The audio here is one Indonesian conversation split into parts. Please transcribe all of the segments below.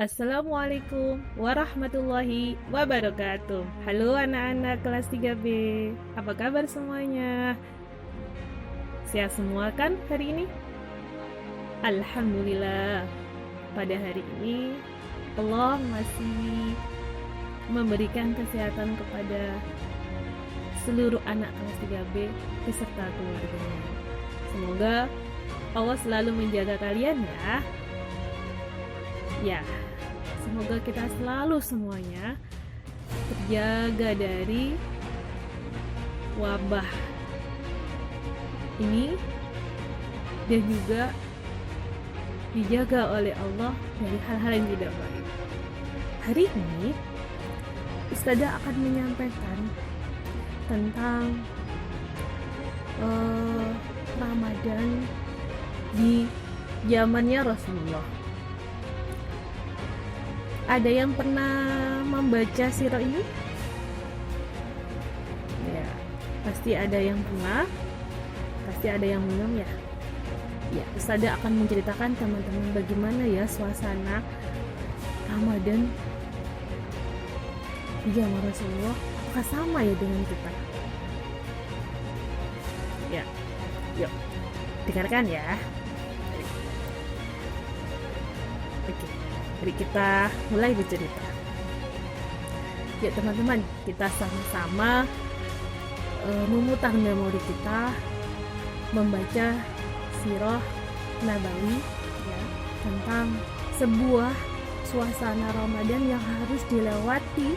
Assalamualaikum warahmatullahi wabarakatuh. Halo anak-anak kelas 3B. Apa kabar semuanya? Sehat semua kan hari ini? Alhamdulillah. Pada hari ini Allah masih memberikan kesehatan kepada seluruh anak kelas 3B beserta keluarganya. Semoga Allah selalu menjaga kalian ya. Ya, semoga kita selalu semuanya terjaga dari wabah ini dan juga dijaga oleh Allah dari hal-hal yang tidak baik. Hari ini Ustazah akan menyampaikan tentang Ramadan di zamannya Rasulullah. Ada yang pernah membaca sirah ini? Ya, pasti ada yang pernah, pasti ada yang belum ya. Ya, Ustazah akan menceritakan teman-teman bagaimana ya suasana Ramadan di zaman Rasulullah. Apakah sama ya dengan kita? Ya, yuk dengarkan ya. Oke. Mari kita mulai bercerita. Ya teman-teman, kita sama-sama memutar memori kita, membaca sirah Nabawi ya, tentang sebuah suasana Ramadan yang harus dilewati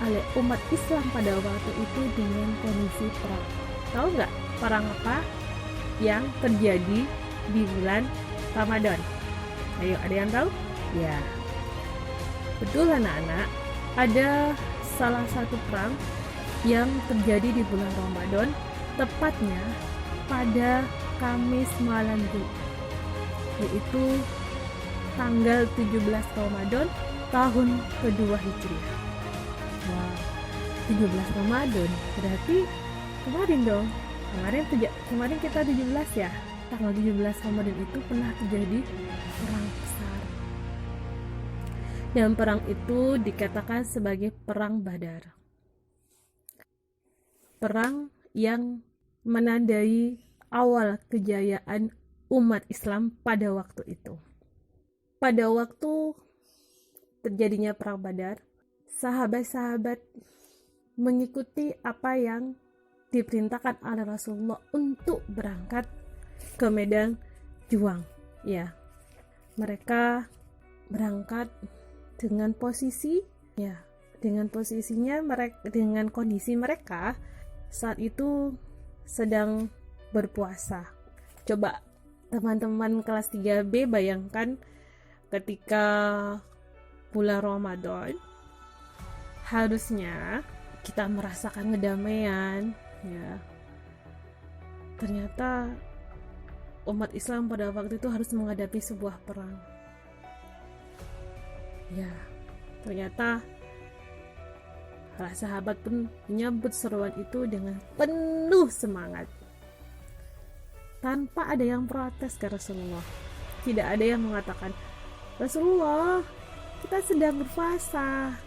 oleh umat Islam pada waktu itu dengan kondisi perang. Tahu nggak perang apa yang terjadi di bulan Ramadan? Ayo, ada yang tahu? Ya, betul anak-anak, ada salah satu perang yang terjadi di bulan Ramadan, tepatnya pada Kamis malam Jumat, yaitu tanggal 17 Ramadan tahun kedua Hijriah. Wah, 17 Ramadan berarti kemarin dong. Kemarin kita 17 ya. Tanggal 17 Ramadan itu pernah terjadi perang besar. Dan perang itu dikatakan sebagai perang Badar. Perang yang menandai awal kejayaan umat Islam pada waktu itu. Pada waktu terjadinya perang Badar, sahabat-sahabat mengikuti apa yang diperintahkan oleh Rasulullah untuk berangkat ke medan juang. Ya, mereka berangkat dengan kondisi mereka saat itu sedang berpuasa. Coba teman-teman kelas 3B bayangkan ketika bulan Ramadan harusnya kita merasakan kedamaian ya. Ternyata umat Islam pada waktu itu harus menghadapi sebuah perang. Ya, ternyata para sahabat pun menyambut seruan itu dengan penuh semangat. Tanpa ada yang protes ke Rasulullah. Tidak ada yang mengatakan, Rasulullah, kita sedang berpuasa.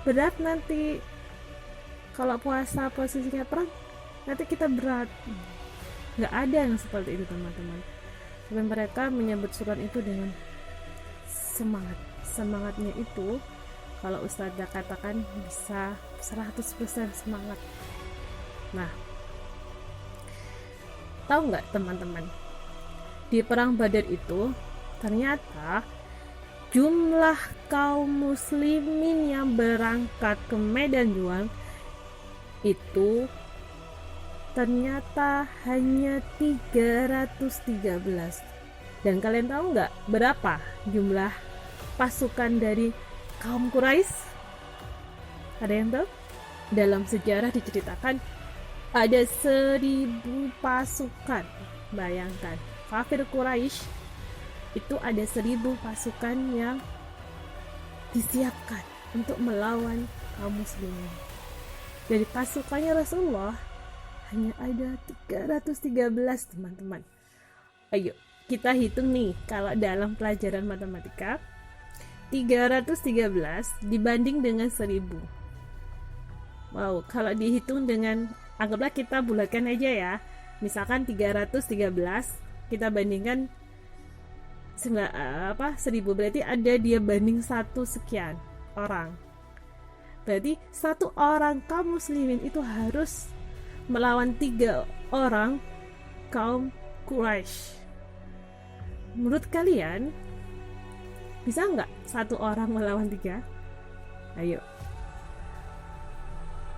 Berat nanti. Kalau puasa posisinya perang, nanti kita berat. Nggak ada yang seperti itu teman-teman. Dan mereka menyambut seruan itu dengan semangat. Semangatnya itu kalau Ustazah katakan bisa 100% semangat. Nah, tahu nggak teman-teman, di perang Badar itu ternyata jumlah kaum muslimin yang berangkat ke medan juang itu ternyata hanya 313. Dan kalian tahu nggak berapa jumlah pasukan dari kaum Quraisy? Ada yang tahu? Dalam sejarah diceritakan ada 1000 pasukan. Bayangkan, kafir Quraisy itu ada 1000 pasukan yang disiapkan untuk melawan kaum muslimin. Dari pasukannya Rasulullah hanya ada 313 teman-teman. Ayo kita hitung nih, kalau dalam pelajaran matematika 313 dibanding dengan 1000. Wow, kalau dihitung dengan, anggaplah kita bulatkan aja ya. Misalkan 313 kita bandingkan 1000, berarti ada dia banding 1 sekian orang. Berarti 1 orang kaum muslimin itu harus melawan 3 orang kaum Quraisy. Menurut kalian bisa nggak 1 orang melawan 3? Ayo.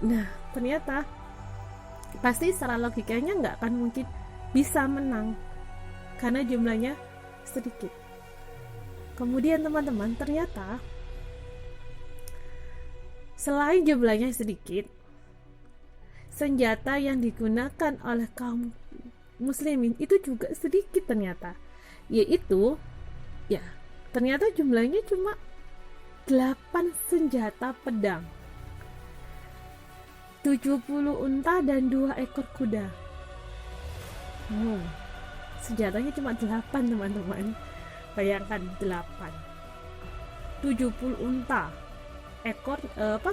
Nah, ternyata pasti secara logikanya nggak akan mungkin bisa menang karena jumlahnya sedikit. Kemudian teman-teman, ternyata selain jumlahnya sedikit, senjata yang digunakan oleh kaum muslimin itu juga sedikit ternyata, yaitu ternyata jumlahnya cuma 8 senjata pedang, 70 unta dan 2 ekor kuda. Senjatanya cuma 8 teman-teman. Bayangkan 8, 70 unta, ekor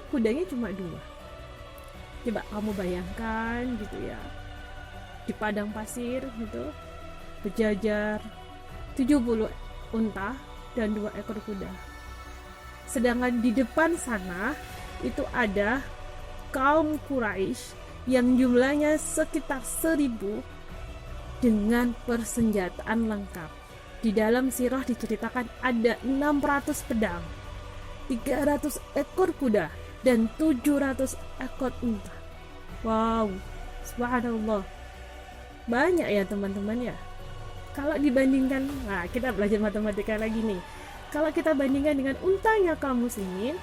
kudanya cuma 2. Coba kamu bayangkan gitu ya, di padang pasir gitu berjajar 70 unta dan 2 ekor kuda. Sedangkan di depan sana itu ada kaum Quraisy yang jumlahnya sekitar 1000 dengan persenjataan lengkap. Di dalam sirah diceritakan ada 600 pedang, 300 ekor kuda, dan 700 ekor unta. Wow, subhanallah, banyak ya teman-teman ya. Kalau dibandingkan, kita belajar matematika lagi nih. Kalau kita bandingkan dengan untanya kaum muslimin,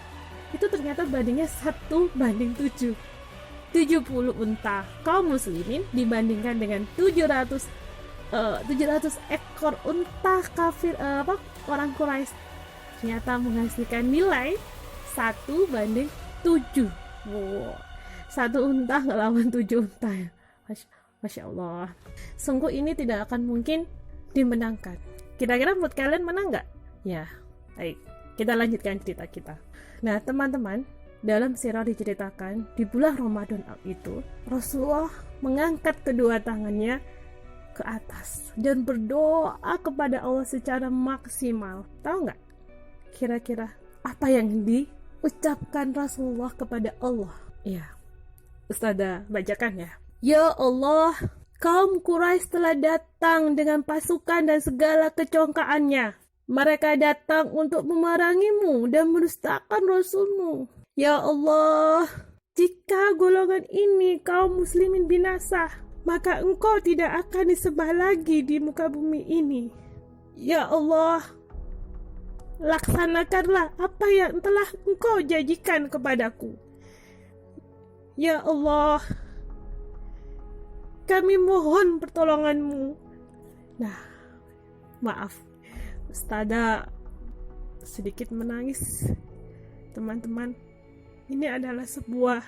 itu ternyata bandingnya 1:7. 70 unta kaum muslimin dibandingkan dengan 700 ekor unta kafir orang Quraisy, ternyata menghasilkan nilai 1:7. Wow, 1 unta ngelawan 7 unta ya. Masya Allah, sungguh ini tidak akan mungkin dimenangkan. Kira-kira menurut kalian menang nggak? Ya, baik, kita lanjutkan cerita kita. Nah teman-teman, dalam sirah diceritakan di bulan Ramadan itu Rasulullah mengangkat kedua tangannya ke atas dan berdoa kepada Allah secara maksimal. Tahu nggak kira-kira apa yang diucapkan Rasulullah kepada Allah? Ya, Ustazah bacakan ya. Ya Allah, kaum Quraisy telah datang dengan pasukan dan segala kecongkaannya. Mereka datang untuk memerangimu dan mendustakan Rasulmu. Ya Allah, jika golongan ini kaum muslimin binasa, maka engkau tidak akan disembah lagi di muka bumi ini. Ya Allah, laksanakanlah apa yang telah engkau janjikan kepadaku. Ya Allah, kami mohon pertolonganmu. Nah, maaf, Ustazah sedikit menangis. Teman-teman, ini adalah sebuah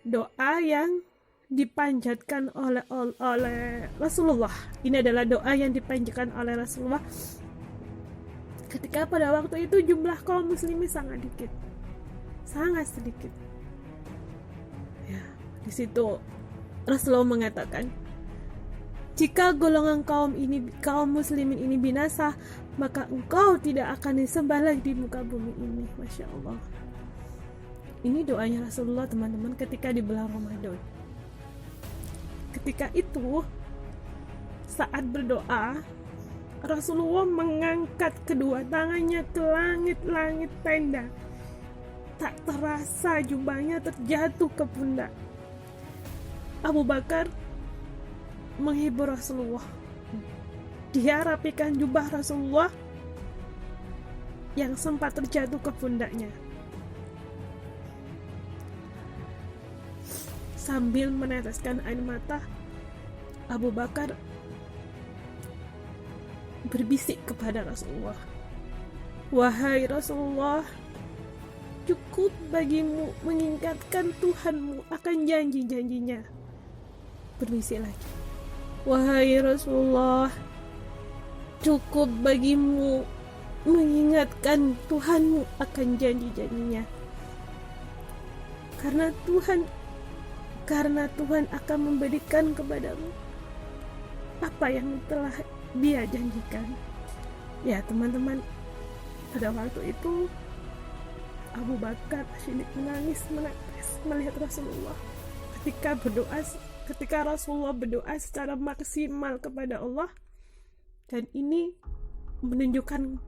doa yang dipanjatkan oleh Rasulullah. Ini adalah doa yang dipanjatkan oleh Rasulullah ketika pada waktu itu jumlah kaum muslimin sangat sedikit. Ya, di situ Rasulullah mengatakan, jika golongan kaum muslimin ini binasa, maka engkau tidak akan disembah lagi di muka bumi ini. Masya Allah. Ini doanya Rasulullah teman-teman ketika di bulan Ramadan. Ketika itu, saat berdoa, Rasulullah mengangkat kedua tangannya ke langit-langit tenda. Tak terasa jubahnya terjatuh ke pundak. Abu Bakar menghibur Rasulullah. Dia rapikan jubah Rasulullah yang sempat terjatuh ke pundaknya. Sambil meneteskan air mata, Abu Bakar berbisik kepada Rasulullah, "Wahai Rasulullah, cukup bagimu mengingatkan Tuhanmu akan janji-janjinya." Berbisik lagi, "Wahai Rasulullah, cukup bagimu mengingatkan Tuhanmu akan janji-janjinya. Karena Tuhan akan memberikan kepadamu apa yang telah Dia janjikan. Ya teman-teman, pada waktu itu Abu Bakar Siddiq menangis melihat Rasulullah ketika Rasulullah berdoa secara maksimal kepada Allah, dan ini menunjukkan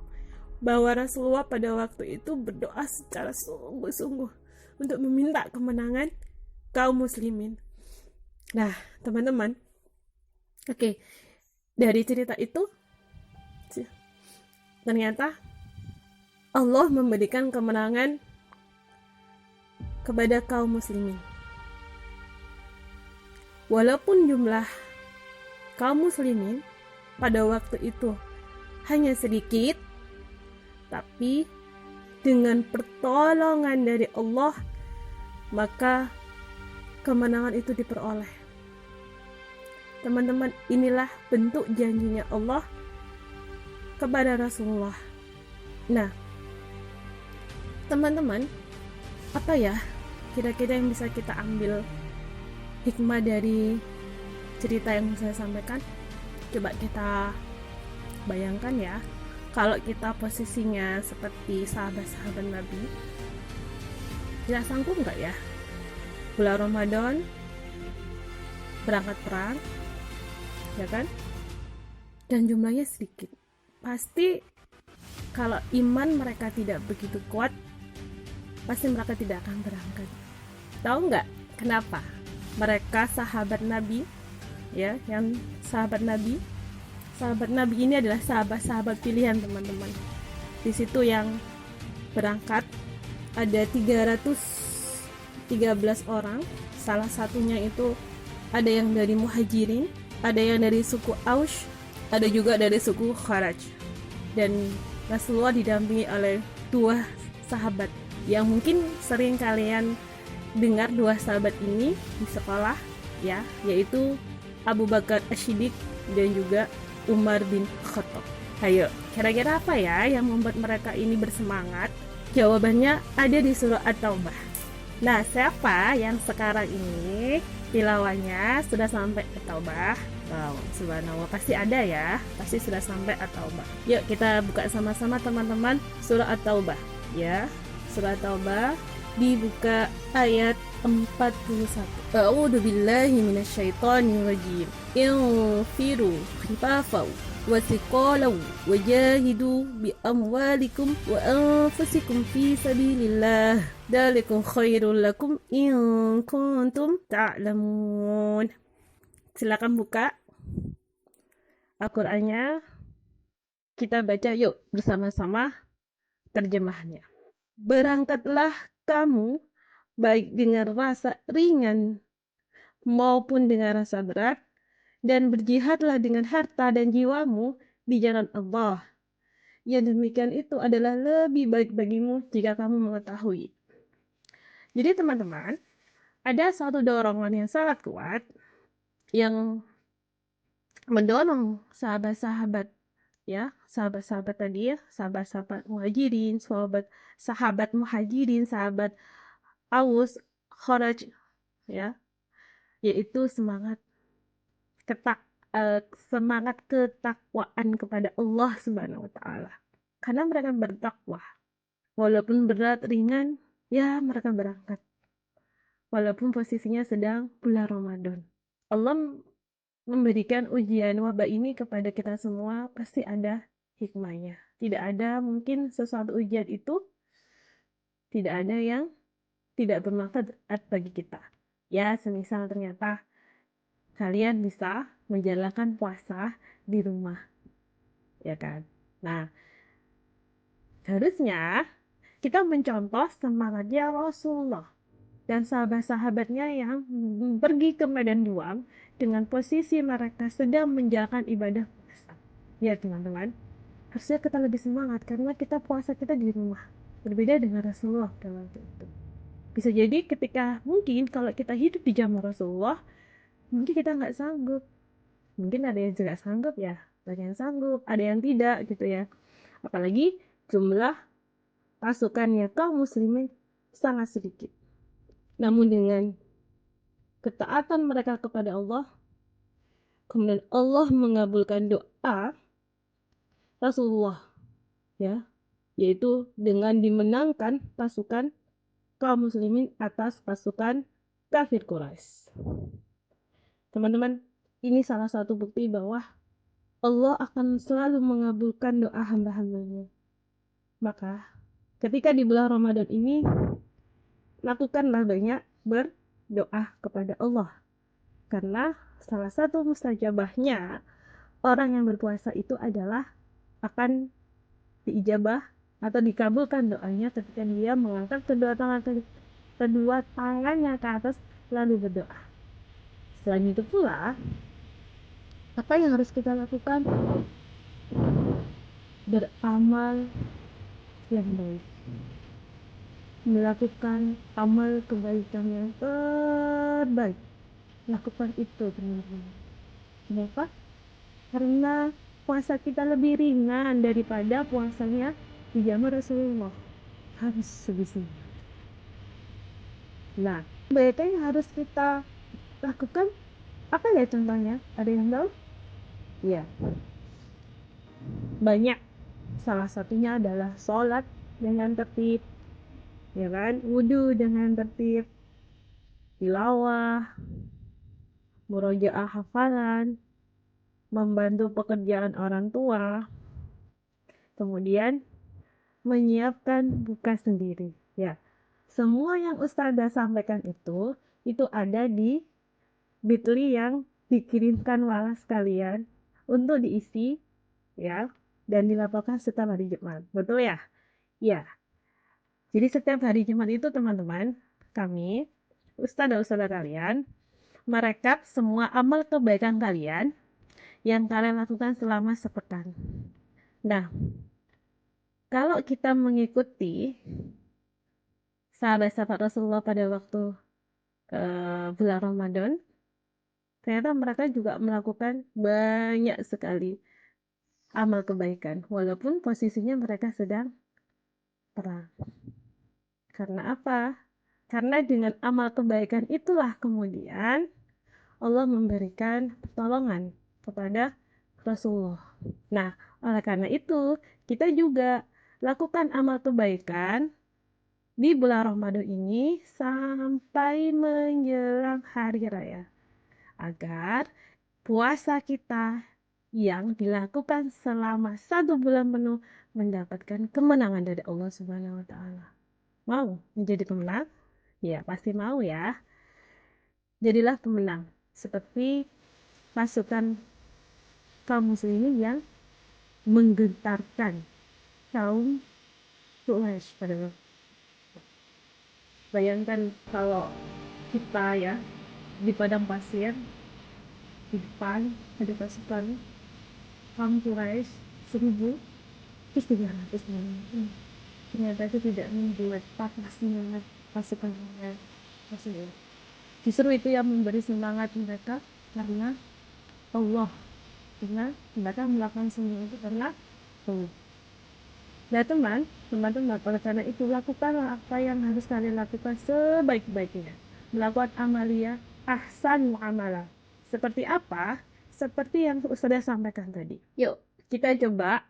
bahwa Rasulullah pada waktu itu berdoa secara sungguh-sungguh untuk meminta kemenangan kaum muslimin. Nah teman-teman, oke, dari cerita itu ternyata Allah memberikan kemenangan kepada kaum muslimin. Walaupun jumlah kaum muslimin pada waktu itu hanya sedikit, tapi dengan pertolongan dari Allah, maka kemenangan itu diperoleh. Teman-teman, inilah bentuk janjinya Allah kepada Rasulullah. Nah, teman-teman, apa ya kira-kira yang bisa kita ambil hikmah dari cerita yang saya sampaikan? Coba kita bayangkan ya, kalau kita posisinya seperti sahabat-sahabat Nabi, kita sanggup nggak ya bulan Ramadan berangkat perang, ya kan? Dan jumlahnya sedikit. Pasti kalau iman mereka tidak begitu kuat, pasti mereka tidak akan berangkat. Tahu nggak kenapa? Mereka sahabat Nabi, ya, yang sahabat Nabi ini adalah sahabat-sahabat pilihan, teman-teman. Di situ yang berangkat ada 313 orang. Salah satunya itu ada yang dari Muhajirin, ada yang dari suku Aus, ada juga dari suku Kharaj. Dan Rasulullah didampingi oleh dua sahabat yang mungkin sering kalian dengar dua sahabat ini di sekolah, ya, yaitu Abu Bakar As-Siddiq dan juga Umar bin Khattab. Ayo, kira-kira apa ya yang membuat mereka ini bersemangat? Jawabannya ada di surah At-Taubah. Nah, siapa yang sekarang ini tilawahnya sudah sampai At-Taubah? Wow, subhanallah, pasti ada ya, pasti sudah sampai At-Taubah. Yuk kita buka sama-sama teman-teman surah At-Taubah, ya. Surah At-Taubah dibuka ayat 41. A'udzu billahi minasyaitonir rajim. Infiru khifafan wa thiqalan wajahidu bi amwalikum wa anfusikum fi sabilillah. Dzalikum khairul lakum in kuntum ta'lamun. Silakan buka Al-Qur'annya. Kita baca yuk bersama-sama terjemahannya. Berangkatlah kamu baik dengan rasa ringan maupun dengan rasa berat, dan berjihadlah dengan harta dan jiwamu di jalan Allah. Yang demikian itu adalah lebih baik bagimu jika kamu mengetahui. Jadi teman-teman, ada satu dorongan yang sangat kuat yang mendorong sahabat-sahabat, ya, sahabat-sahabat tadi, ya, sahabat-sahabat Muhajirin, sahabat Muhajirin, sahabat Aus, Kharaj, ya, yaitu semangat ketakwaan kepada Allah Subhanahu wa taala. Karena mereka bertakwa. Walaupun berat ringan, ya mereka berangkat. Walaupun posisinya sedang bulan Ramadan. Allah memberikan ujian wabah ini kepada kita semua, pasti ada hikmahnya. Tidak ada mungkin sesuatu ujian itu tidak ada yang tidak bermanfaat bagi kita. Ya, semisal ternyata kalian bisa menjalankan puasa di rumah, ya kan? Nah, harusnya kita mencontoh semangatnya Rasulullah dan sahabat-sahabatnya yang pergi ke medan juang dengan posisi mereka sedang menjalankan ibadah puasa. Ya teman-teman, harusnya kita lebih semangat karena kita puasa kita di rumah. Berbeda dengan Rasulullah dalam itu. Bisa jadi ketika mungkin kalau kita hidup di zaman Rasulullah, mungkin kita nggak sanggup. Mungkin ada yang juga sanggup ya, ada yang sanggup, ada yang tidak gitu ya. Apalagi jumlah pasukannya kaum muslimin sangat sedikit. Namun dengan ketaatan mereka kepada Allah, kemudian Allah mengabulkan doa Rasulullah, ya, yaitu dengan dimenangkan pasukan kaum muslimin atas pasukan kafir Quraisy. Teman-teman, ini salah satu bukti bahwa Allah akan selalu mengabulkan doa hamba-hambanya. Maka ketika di bulan Ramadan ini, lakukanlah banyak berdoa kepada Allah, karena salah satu mustajabahnya orang yang berpuasa itu adalah akan diijabah atau dikabulkan doanya ketika dia mengangkat kedua tangannya ke atas lalu berdoa. Selain itu pula, apa yang harus kita lakukan? Beramal yang baik, melakukan amal kebaikan yang terbaik. Lakukan itu, teman-teman. Kenapa? Karena puasa kita lebih ringan daripada puasanya di zaman Rasulullah. Harus sebisa. Nah, kebaikan yang harus kita lakukan apa ya contohnya? Ada yang tahu? Ya, banyak. Salah satunya adalah sholat dengan tertib, ya kan? Wudhu dengan tertib, tilawah, murojaah hafalan, membantu pekerjaan orang tua, kemudian menyiapkan buka sendiri. Ya, semua yang Ustazah sampaikan itu ada di Bitly yang dikirimkan walas kalian untuk diisi, ya, dan dilaporkan setiap hari Jumat. Betul ya? Ya. Jadi setiap hari Jumat itu teman-teman, kami ustazah kalian merekap semua amal kebaikan kalian yang kalian lakukan selama sepekan. Nah, kalau kita mengikuti sahabat-sahabat Rasulullah pada waktu bulan Ramadan, ternyata mereka juga melakukan banyak sekali amal kebaikan walaupun posisinya mereka sedang perang. Karena apa? Karena dengan amal kebaikan itulah kemudian Allah memberikan pertolongan kepada Rasulullah. Nah, oleh karena itu kita juga lakukan amal kebaikan di bulan Ramadan ini sampai menjelang hari raya, agar puasa kita yang dilakukan selama 1 bulan penuh mendapatkan kemenangan dari Allah Subhanahu wa Ta'ala. Mau menjadi pemenang? Ya, pasti mau ya. Jadilah pemenang seperti pasukan kaum muslimin yang menggentarkan kaum Quraisy pada waktu. Bayangkan kalau kita ya di padang pasir, di depan ada pasukan kaum Quraisy 1.000 terus 300 orang. Ternyata itu tidak membuat patah semangat pasukannya Rasulullah. Justru itu yang memberi semangat mereka karena Allah, karena mereka melakukan semua itu karena Allah. Nah teman-teman, oleh karena itu lakukanlah apa yang harus kalian lakukan sebaik-baiknya. Melakukan amalia ahsan muamalah. Seperti apa? Seperti yang sudah sampaikan tadi. Yuk kita coba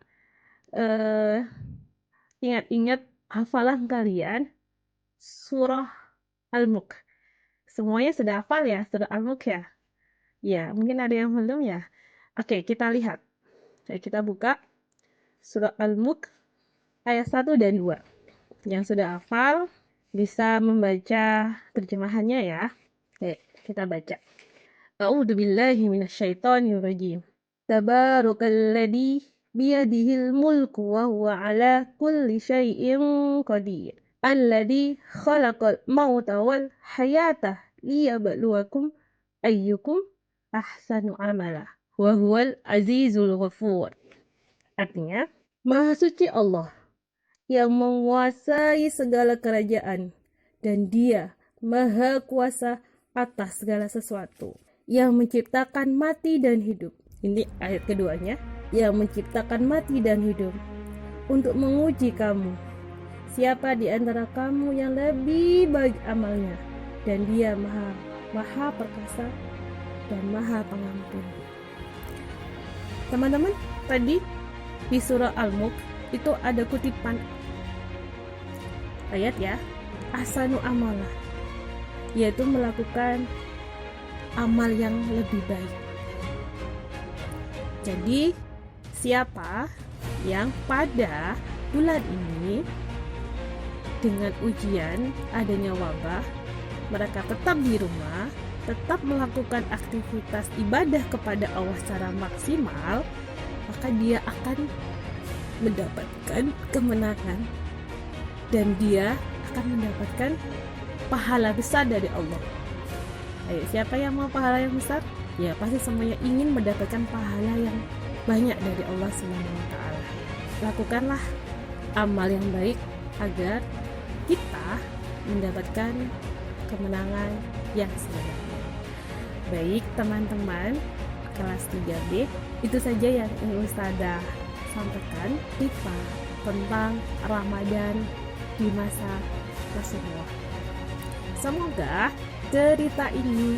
ingat-ingat hafalan kalian surah Al-Mulk. Semuanya sudah hafal ya surah Al-Mulk ya? Ya, mungkin ada yang belum ya. Oke, kita lihat. Kita buka surah Al-Mulk ayat 1 dan 2. Yang sudah hafal bisa membaca terjemahannya ya. Oke, kita baca. A'udzu billahi minasyaitonir rajim. Tabarakalladzi biyadihil mulku wa huwa ala kulli syai'in qadir. Alladzi khalaqal mauta wal hayata liyabluwakum ayyukum ahsanu amala wa huwal azizul ghafur. Artinya, Maha Suci Allah yang menguasai segala kerajaan dan Dia Maha Kuasa atas segala sesuatu, yang menciptakan mati dan hidup. Ini ayat keduanya, yang menciptakan mati dan hidup. untuk menguji kamu. Siapa di antara kamu yang lebih baik amalnya, dan Dia maha perkasa dan maha pengampun. Teman-teman, tadi di surah Al-Mulk itu ada kutipan ayat ya, ahsanu amalah, yaitu melakukan amal yang lebih baik. Jadi siapa yang pada bulan ini dengan ujian adanya wabah, mereka tetap di rumah, tetap melakukan aktivitas ibadah kepada Allah secara maksimal, maka dia akan mendapatkan kemenangan dan dia akan mendapatkan pahala besar dari Allah. Ayo, siapa yang mau pahala yang besar? Ya, pasti semuanya ingin mendapatkan pahala yang banyak dari Allah SWT. Lakukanlah amal yang baik agar kita mendapatkan kemenangan yang sebenarnya. Baik teman-teman kelas 3B, itu saja yang ingin Ustazah sampaikan tentang Ramadan di masa Rasulullah. Semoga cerita ini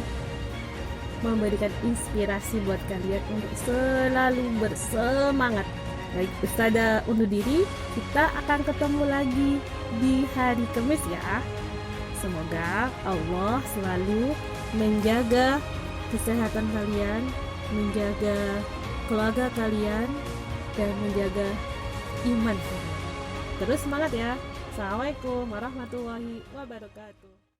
memberikan inspirasi buat kalian untuk selalu bersemangat. Baik, Ustazah undur diri. Kita akan ketemu lagi di hari Kamis ya. Semoga Allah selalu menjaga kesehatan kalian, menjaga keluarga kalian, dan menjaga iman kalian. Terus semangat ya. Assalamualaikum warahmatullahi wabarakatuh.